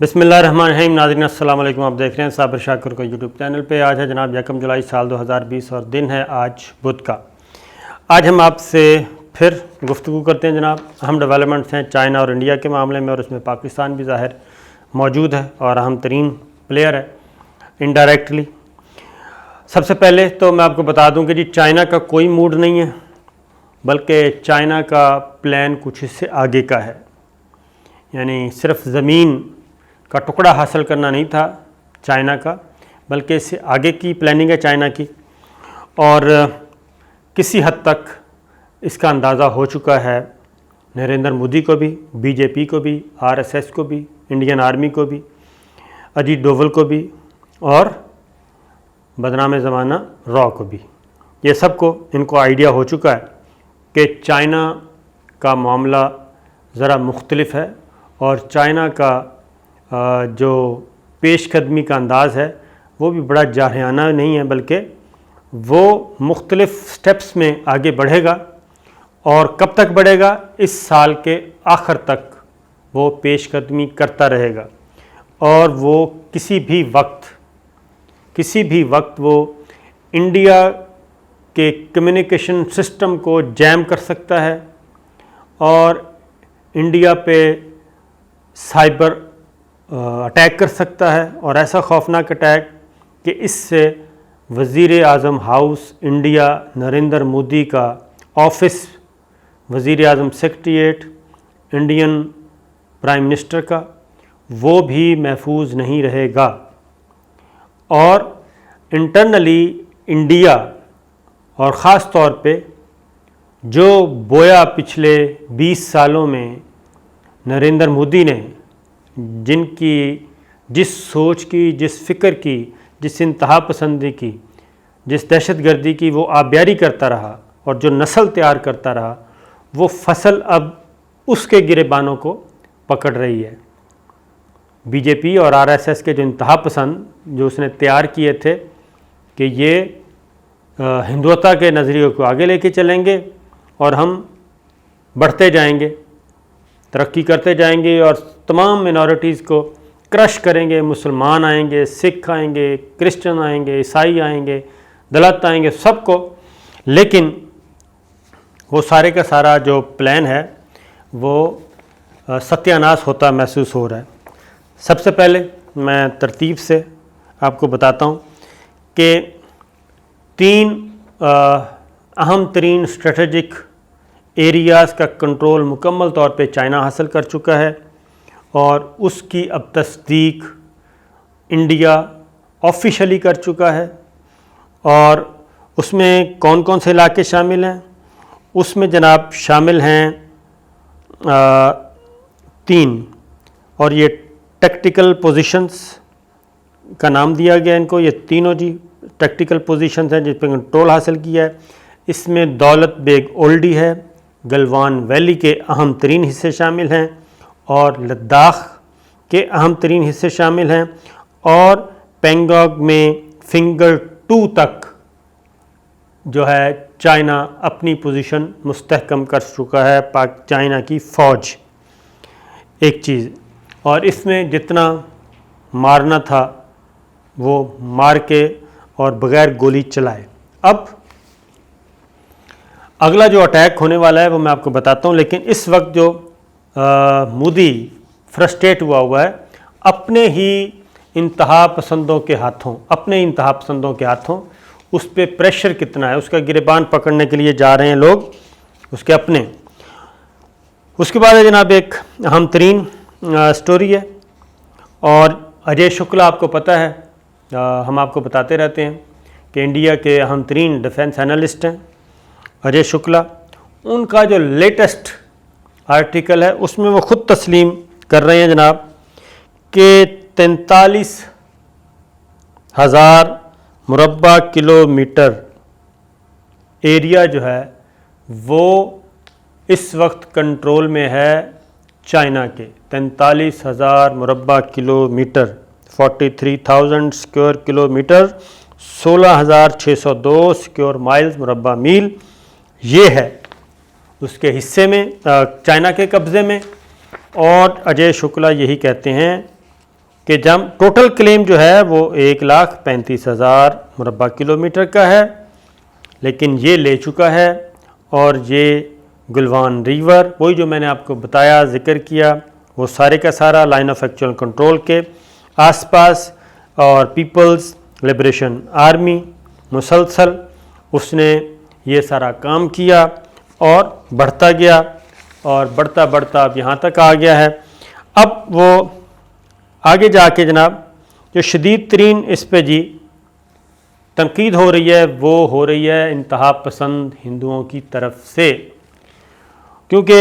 बिस्मिल्लाहिर्रहमानिर्रहीम। नाज़रीन अस्सलाम वालेकुम। आप देख रहे हैं साबिर शाकिर को यूट्यूब चैनल पे। आज है जनाब 1 जुलाई साल 2020 और दिन है आज बुध का। आज हम आपसे फिर गुफ्तगू करते हैं जनाब। अहम डेवलपमेंट्स हैं चाइना और इंडिया के मामले में, और उसमें पाकिस्तान भी ज़ाहिर मौजूद है और अहम तरीन प्लेयर है इनडायरेक्टली। सबसे पहले तो मैं आपको बता दूँ कि जी चाइना का कोई मूड नहीं है, बल्कि चाइना का प्लान कुछ इससे आगे का है। यानी सिर्फ ज़मीन का टुकड़ा हासिल करना नहीं था चाइना का, बल्कि इससे आगे की प्लानिंग है चाइना की। और किसी हद तक इसका अंदाज़ा हो चुका है नरेंद्र मोदी को भी, बीजेपी को भी, आरएसएस को भी, इंडियन आर्मी को भी, अजीत डोवल को भी और बदनाम ज़माना रॉ को भी। ये सबको इनको आइडिया हो चुका है कि चाइना का मामला ज़रा मुख्तलिफ है और चाइना का जो पेशकदमी का अंदाज़ है वो भी बड़ा जारहाना नहीं है, बल्कि वो मुख्तलिफ़ स्टेप्स में आगे बढ़ेगा। और कब तक बढ़ेगा? इस साल के आखिर तक वो पेशकदमी करता रहेगा और वो किसी भी वक्त वो इंडिया के कम्युनिकेशन सिस्टम को जैम कर सकता है और इंडिया पे साइबर अटैक कर सकता है। और ऐसा खौफनाक अटैक कि इससे वज़ीर आज़म हाउस इंडिया, नरेंद्र मोदी का ऑफिस, वज़ीर आज़म सेक्रेटेरिएट, इंडियन प्राइम मिनिस्टर का, वो भी महफूज नहीं रहेगा। और इंटरनली इंडिया और ख़ास तौर पे जो बोया पिछले 20 सालों में नरेंद्र मोदी ने, जिस सोच की, जिस फ़िक्र की, जिस इंतहा पसंदी की, जिस दहशतगर्दी की वो आबियारी करता रहा और जो नस्ल तैयार करता रहा, वो फसल अब उसके गिरेबानों को पकड़ रही है। बीजेपी और आरएसएस के जो इंतहा पसंद जो उसने तैयार किए थे कि ये हिंदुत्व के नज़रिए को आगे लेके चलेंगे और हम बढ़ते जाएंगे, तरक्की करते जाएंगे और तमाम मिनॉरिटीज़ को क्रश करेंगे। मुसलमान आएंगे, सिख आएंगे, क्रिश्चियन आएंगे, ईसाई आएंगे, दलित आएंगे, सबको। लेकिन वो सारे का सारा जो प्लान है वो सत्यानाश होता महसूस हो रहा है। सबसे पहले मैं तरतीब से आपको बताता हूँ कि 3 अहम तरीन स्ट्रेटजिक एरियाज़ का कंट्रोल मुकम्मल तौर पे चाइना हासिल कर चुका है और उसकी अब तस्दीक इंडिया ऑफिशियली कर चुका है। और उसमें कौन कौन से इलाके शामिल हैं? उसमें जनाब शामिल हैं 3, और ये टैक्टिकल पोजीशंस का नाम दिया गया इनको। ये तीनों जी टैक्टिकल पोजीशंस हैं जिस पर कंट्रोल हासिल किया है। इसमें दौलत बेग ओल्डी है, गलवान वैली के अहम तरीन हिस्से शामिल हैं और लद्दाख के अहम तरीन हिस्से शामिल हैं, और पेंगोंग में फिंगर 2 तक जो है चाइना अपनी पोजीशन मुस्तहकम कर चुका है, चाइना की फ़ौज। एक चीज़, और इसमें जितना मारना था वो मार के और बग़ैर गोली चलाए। अब अगला जो अटैक होने वाला है वो मैं आपको बताता हूँ। लेकिन इस वक्त जो मोदी फ्रस्ट्रेट हुआ है अपने ही इंतहा पसंदों के हाथों, उस पर प्रेशर कितना है, उसका गिरेबान पकड़ने के लिए जा रहे हैं लोग उसके अपने। उसके बाद है जनाब एक अहम तरीन स्टोरी है, और अजय शुक्ला आपको पता है, हम आपको बताते रहते हैं कि इंडिया के अहम तरीन डिफेंस एनालिस्ट हैं अजय शुक्ला। उनका जो लेटेस्ट आर्टिकल है उसमें वो ख़ुद तस्लीम कर रहे हैं जनाब कि 43,000 मुरब्बा किलोमीटर एरिया जो है वो इस वक्त कंट्रोल में है चाइना के। 43,000 मुरब्बा kilometre, 43,000 square kilometre, 16,602 square miles मुरब्बा मील, ये है उसके हिस्से में, चाइना के कब्ज़े में। और अजय शुक्ला यही कहते हैं कि जब टोटल क्लेम जो है वो 1,35,000 मुरब्बा किलोमीटर का है, लेकिन ये ले चुका है। और ये गुलवान रिवर, वही जो मैंने आपको बताया, जिक्र किया, वो सारे का सारा लाइन ऑफ एक्चुअल कंट्रोल के आसपास, और पीपल्स लिबरेशन आर्मी मुसलसल उसने ये सारा काम किया और बढ़ता गया, और बढ़ता बढ़ता अब यहाँ तक आ गया है। अब वो आगे जाके जनाब जो शदीद तरीन इस पे जी तनकीद हो रही है, वो हो रही है इंतहा पसंद हिंदुओं की तरफ से, क्योंकि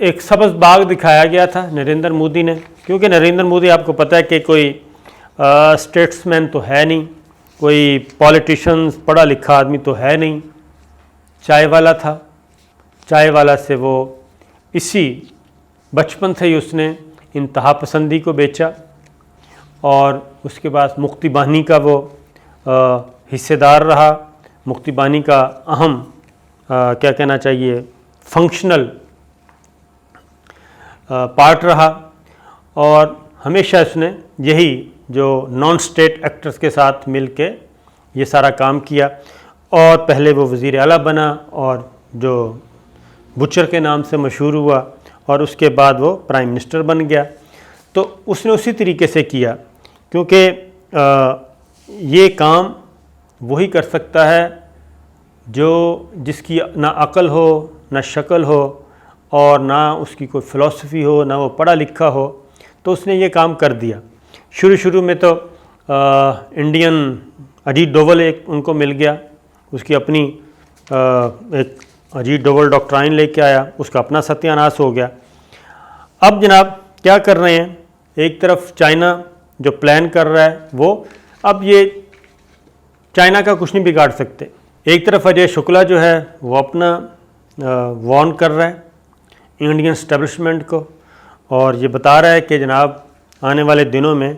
एक सब्ज़ बाग दिखाया गया था नरेंद्र मोदी ने। क्योंकि नरेंद्र मोदी आपको पता है कि कोई स्टेट्समैन तो है नहीं, कोई पॉलिटिशियन पढ़ा लिखा आदमी तो है नहीं, चाय वाला था। चाय वाला से वो इसी बचपन से ही उसने इंतहा पसंदी को बेचा, और उसके बाद मुक्ति बानी का वो हिस्सेदार रहा, मुक्ति बानी का अहम क्या कहना चाहिए फंक्शनल पार्ट रहा। और हमेशा इसने यही जो नॉन स्टेट एक्टर्स के साथ मिल के ये सारा काम किया, और पहले वो वज़ीर आला बना और जो बुचर के नाम से मशहूर हुआ, और उसके बाद वो प्राइम मिनिस्टर बन गया। तो उसने उसी तरीके से किया, क्योंकि ये काम वही कर सकता है जो जिसकी ना अक्ल हो, ना शक्ल हो, और ना उसकी कोई फ़िलासफ़ी हो, ना वो पढ़ा लिखा हो। तो उसने ये काम कर दिया। शुरू में तो इंडियन अजीत डोवल एक उनको मिल गया, उसकी अपनी एक अजीत डोवल डॉक्ट्राइन लेके आया, उसका अपना सत्यानाश हो गया। अब जनाब क्या कर रहे हैं, एक तरफ चाइना जो प्लान कर रहा है वो, अब ये चाइना का कुछ नहीं बिगाड़ सकते। एक तरफ अजय शुक्ला जो है वो अपना वार्न कर रहा है इंडियन एस्टेब्लिशमेंट को, और ये बता रहा है कि जनाब आने वाले दिनों में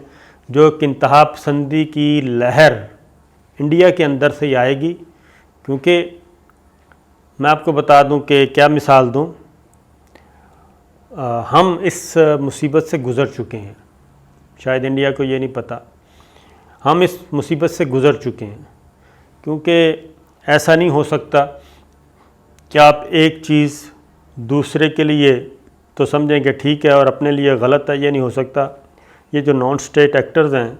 जो इंतहा पसंदी की लहर इंडिया के अंदर से ही आएगी। क्योंकि मैं आपको बता दूं कि क्या मिसाल दूं, हम इस मुसीबत से गुज़र चुके हैं, शायद इंडिया को ये नहीं पता, हम इस मुसीबत से गुज़र चुके हैं। क्योंकि ऐसा नहीं हो सकता कि आप एक चीज़ दूसरे के लिए तो समझें कि ठीक है और अपने लिए गलत है, ये नहीं हो सकता। ये जो नॉन स्टेट एक्टर्स हैं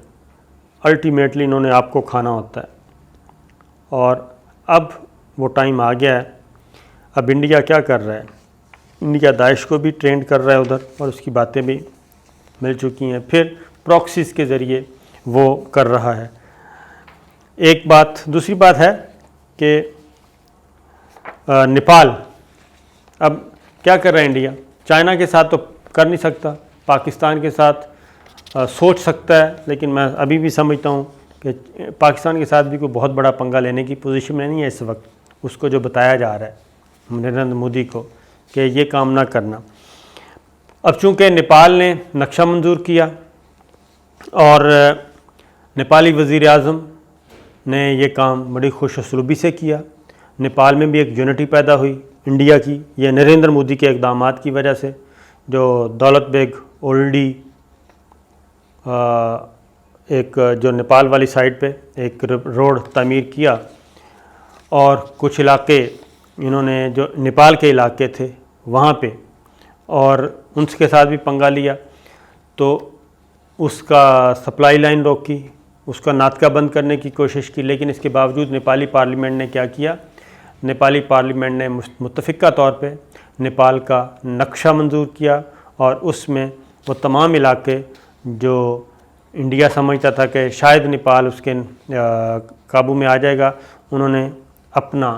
अल्टीमेटली इन्होंने आपको खाना होता है, और अब वो टाइम आ गया है। अब इंडिया क्या कर रहा है, इंडिया दाइश को भी ट्रेंड कर रहा है उधर, और उसकी बातें भी मिल चुकी हैं, फिर प्रॉक्सीज़ के ज़रिए वो कर रहा है। एक बात, दूसरी बात है कि नेपाल अब क्या कर रहा है इंडिया, चाइना के साथ तो कर नहीं सकता, पाकिस्तान के साथ सोच सकता है, लेकिन मैं अभी भी समझता हूँ कि पाकिस्तान के साथ भी कोई बहुत बड़ा पंगा लेने की पोजीशन में नहीं है इस वक्त। उसको जो बताया जा रहा है नरेंद्र मोदी को कि ये काम ना करना। अब चूँकि नेपाल ने नक्शा मंजूर किया और नेपाली वज़ीर आज़म ने ये काम बड़ी खुश उसलूबी से किया, नेपाल में भी एक यूनिटी पैदा हुई इंडिया की, ये नरेंद्र मोदी के इक़दामात की वजह से। जो दौलत बेग ओल्डी एक जो नेपाल वाली साइड पे एक रोड तामीर किया, और कुछ इलाके इन्होंने जो नेपाल के इलाके थे वहाँ पे, और उनके साथ भी पंगा लिया, तो उसका सप्लाई लाइन रोकी, उसका नाटका बंद करने की कोशिश की। लेकिन इसके बावजूद नेपाली पार्लियामेंट ने क्या किया, नेपाली पार्लियामेंट ने मुत्तफ़िका तौर पे नेपाल का नक्शा मंजूर किया, और उसमें वो तमाम इलाके जो इंडिया समझता था कि शायद नेपाल उसके काबू में आ जाएगा, उन्होंने अपना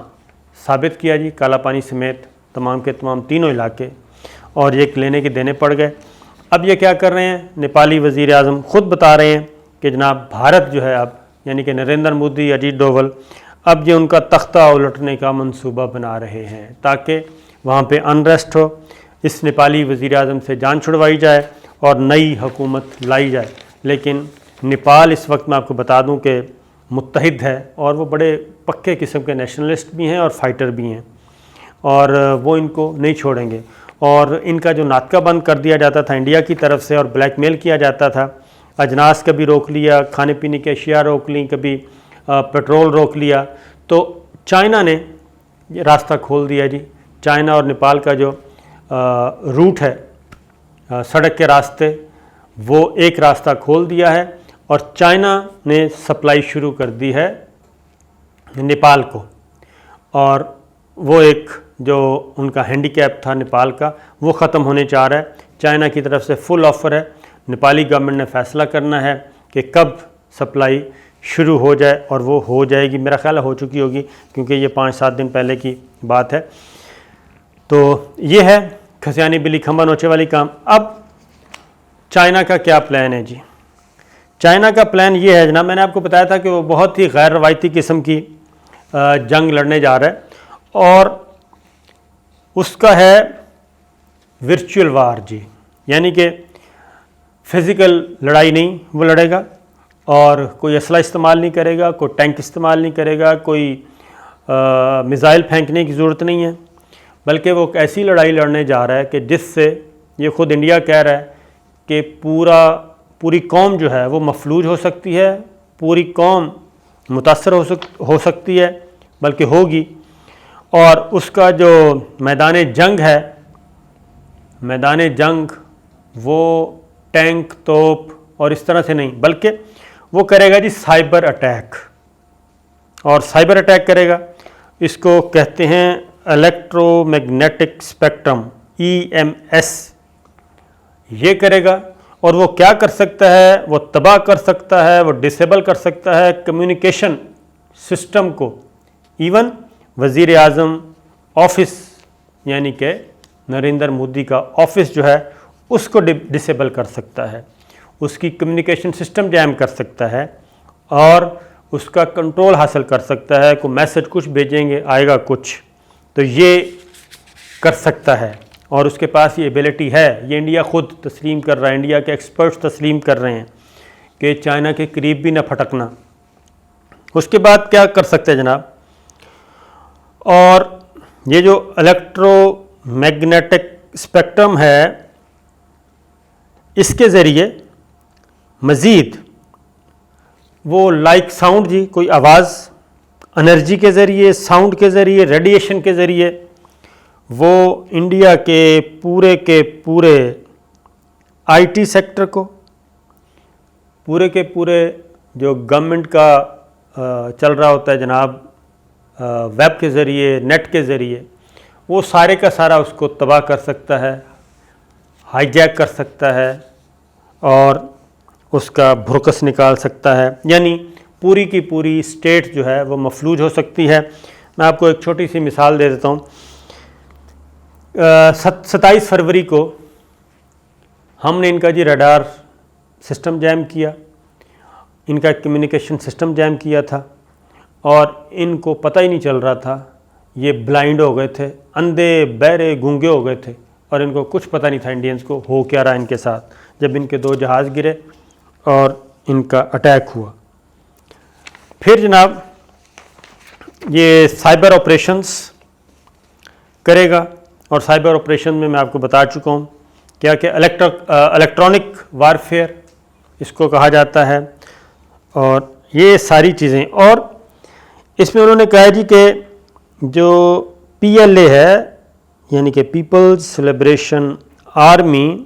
साबित किया जी, काला पानी समेत तमाम के तमाम तीनों इलाके, और ये लेने के देने पड़ गए। अब ये क्या कर रहे हैं, नेपाली वज़ीर आज़म ख़ुद बता रहे हैं कि जनाब भारत जो है अब, यानी कि नरेंद्र मोदी, अजीत डोवल, अब ये उनका तख्ता उलटने का मंसूबा बना रहे हैं ताकि वहाँ पे अनरेस्ट हो। इस नेपाली वज़ीर आज़म से जान छुड़वाई जाए और नई हुकूमत लाई जाए। लेकिन नेपाल इस वक्त मैं आपको बता दूं कि मुत्तहिद है, और वो बड़े पक्के किस्म के नेशनलिस्ट भी हैं और फाइटर भी हैं, और वो इनको नहीं छोड़ेंगे। और इनका जो नाटका बंद कर दिया जाता था इंडिया की तरफ से और ब्लैकमेल किया जाता था, अजनास कभी रोक लिया, खाने पीने की अशिया रोक ली, कभी पेट्रोल रोक लिया। तो चाइना ने ये रास्ता खोल दिया जी। चाइना और नेपाल का जो रूट है सड़क के रास्ते, वो एक रास्ता खोल दिया है और चाइना ने सप्लाई शुरू कर दी है नेपाल को। और वो एक जो उनका हैंडीकैप था नेपाल का, वो ख़त्म होने जा रहा है। चाइना की तरफ से फुल ऑफ़र है, नेपाली गवर्नमेंट ने फैसला करना है कि कब सप्लाई शुरू हो जाए, और वो हो जाएगी, मेरा ख्याल हो चुकी होगी क्योंकि ये 5-7 दिन पहले की बात है। तो ये है खसियानी बिल्ली खंबा नोचे वाली काम। अब चाइना का क्या प्लान है जी? चाइना का प्लान ये है जनाब, मैंने आपको बताया था कि वो बहुत ही गैर रवायती किस्म की जंग लड़ने जा रहा है, और उसका है वर्चुअल वार जी, यानी कि फ़िज़िकल लड़ाई नहीं वो लड़ेगा, और कोई असला इस्तेमाल नहीं करेगा, कोई टैंक इस्तेमाल नहीं करेगा, कोई मिसाइल फेंकने की ज़रूरत नहीं है, बल्कि वो एक ऐसी लड़ाई लड़ने जा रहा है कि जिससे ये ख़ुद इंडिया कह रहा है कि पूरी कौम जो है वो मफलूज हो सकती है, पूरी कौम मुतासर हो सकती है, बल्कि होगी। और उसका जो मैदान जंग है, मैदान जंग वो टैंक, तोप और इस तरह से नहीं, बल्कि वो करेगा जी साइबर अटैक। और साइबर अटैक करेगा, इसको कहते हैं इलेक्ट्रोमैग्नेटिक स्पेक्ट्रम, EMS। ये करेगा, और वो क्या कर सकता है? वो तबाह कर सकता है, वो डिसेबल कर सकता है कम्युनिकेशन सिस्टम को। इवन वज़ीर आज़म ऑफिस, यानी कि नरेंद्र मोदी का ऑफिस जो है, उसको डिसेबल कर सकता है, उसकी कम्युनिकेशन सिस्टम जैम कर सकता है, और उसका कंट्रोल हासिल कर सकता है। को मैसेज कुछ भेजेंगे, आएगा कुछ, तो ये कर सकता है, और उसके पास ये एबिलिटी है। ये इंडिया ख़ुद तस्लीम कर रहा है, इंडिया के एक्सपर्ट्स तस्लीम कर रहे हैं कि चाइना के करीब भी ना फटकना। उसके बाद क्या कर सकते हैं जनाब? और ये जो इलेक्ट्रोमैग्नेटिक स्पेक्ट्रम है, इसके ज़रिए मज़ीद वो लाइक साउंड जी, कोई आवाज़, एनर्जी के ज़रिए, साउंड के ज़रिए, रेडिएशन के ज़रिए वो इंडिया के पूरे IT सेक्टर को, पूरे के पूरे जो गवर्नमेंट का चल रहा होता है जनाब, वेब के ज़रिए, नेट के ज़रिए, वो सारे का सारा उसको तबाह कर सकता है, हाईजैक कर सकता है, और उसका भुरकस निकाल सकता है। यानी पूरी की पूरी स्टेट जो है वो मफलूज हो सकती है। मैं आपको एक छोटी सी मिसाल दे देता हूँ। 27 फरवरी को हमने इनका जी रडार सिस्टम जैम किया, इनका कम्युनिकेशन सिस्टम जैम किया था, और इनको पता ही नहीं चल रहा था। ये ब्लाइंड हो गए थे, अंधे बहरे गूंगे हो गए थे, और इनको कुछ पता नहीं था इंडियंस को हो क्या रहा इनके साथ, जब इनके 2 जहाज़ गिरे और इनका अटैक हुआ। फिर जनाब ये साइबर ऑपरेशंस करेगा, और साइबर ऑपरेशन में मैं आपको बता चुका हूँ क्या कि इलेक्ट्रॉनिक वारफेयर इसको कहा जाता है, और ये सारी चीज़ें। और इसमें उन्होंने कहा जी कि जो PLA है, यानी कि पीपल्स लिबरेशन आर्मी,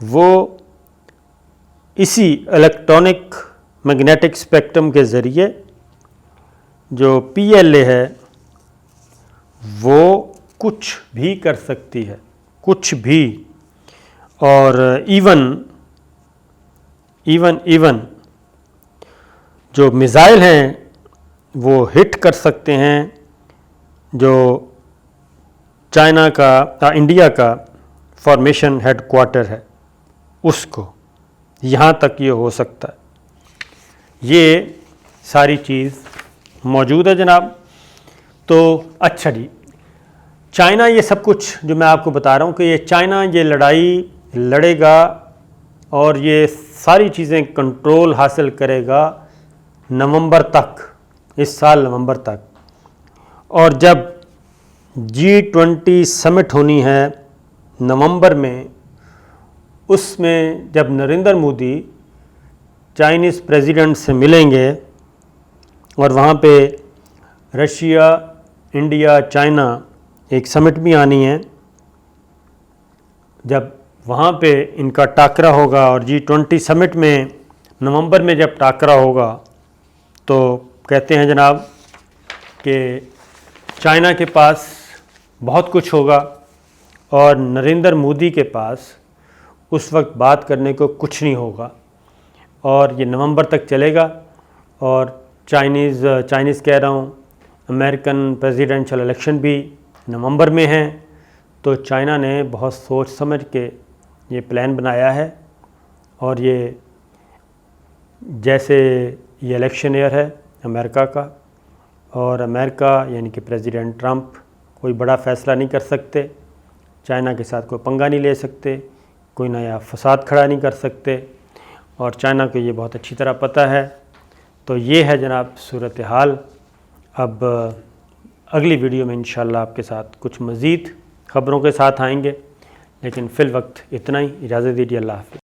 वो इसी इलेक्ट्रॉनिक मैग्नेटिक स्पेक्ट्रम के ज़रिए जो PLA है वो कुछ भी कर सकती है, कुछ भी। और इवन जो मिसाइल हैं वो हिट कर सकते हैं जो चाइना का इंडिया का फॉर्मेशन हेडक्वार्टर है उसको, यहाँ तक ये हो सकता है। ये सारी चीज़ मौजूद है जनाब। तो अच्छा जी, चाइना ये सब कुछ जो मैं आपको बता रहा हूँ कि ये चाइना ये लड़ाई लड़ेगा और ये सारी चीज़ें कंट्रोल हासिल करेगा नवंबर तक, इस साल नवंबर तक। और जब G20 समिट होनी है नवंबर में, उसमें जब नरेंद्र मोदी चाइनीज़ प्रेसिडेंट से मिलेंगे और वहाँ पे रशिया, इंडिया, चाइना एक समिट भी आनी है। जब वहाँ पे इनका टाकरा होगा और G20 समिट में नवंबर में जब टाकरा होगा तो कहते हैं जनाब कि चाइना के पास बहुत कुछ होगा और नरेंद्र मोदी के पास उस वक्त बात करने को कुछ नहीं होगा और ये नवंबर तक चलेगा। और चाइनीज़ कह रहा हूँ, अमेरिकन प्रेसिडेंशियल इलेक्शन भी नवंबर में हैं। तो चाइना ने बहुत सोच समझ के ये प्लान बनाया है और ये जैसे ये इलेक्शन ईयर है अमेरिका का, और अमेरिका यानी कि प्रेसिडेंट ट्रंप कोई बड़ा फ़ैसला नहीं कर सकते, चाइना के साथ कोई पंगा नहीं ले सकते, कोई नया फसाद खड़ा नहीं कर सकते और चाइना को ये बहुत अच्छी तरह पता है। तो ये है जनाब सूरत हाल। अब अगली वीडियो में इंशाल्लाह आपके साथ कुछ मज़ीद ख़बरों के साथ आएंगे, लेकिन फ़िल वक्त इतना ही। इजाज़त दीजिए। अल्लाह हाफ़िज़।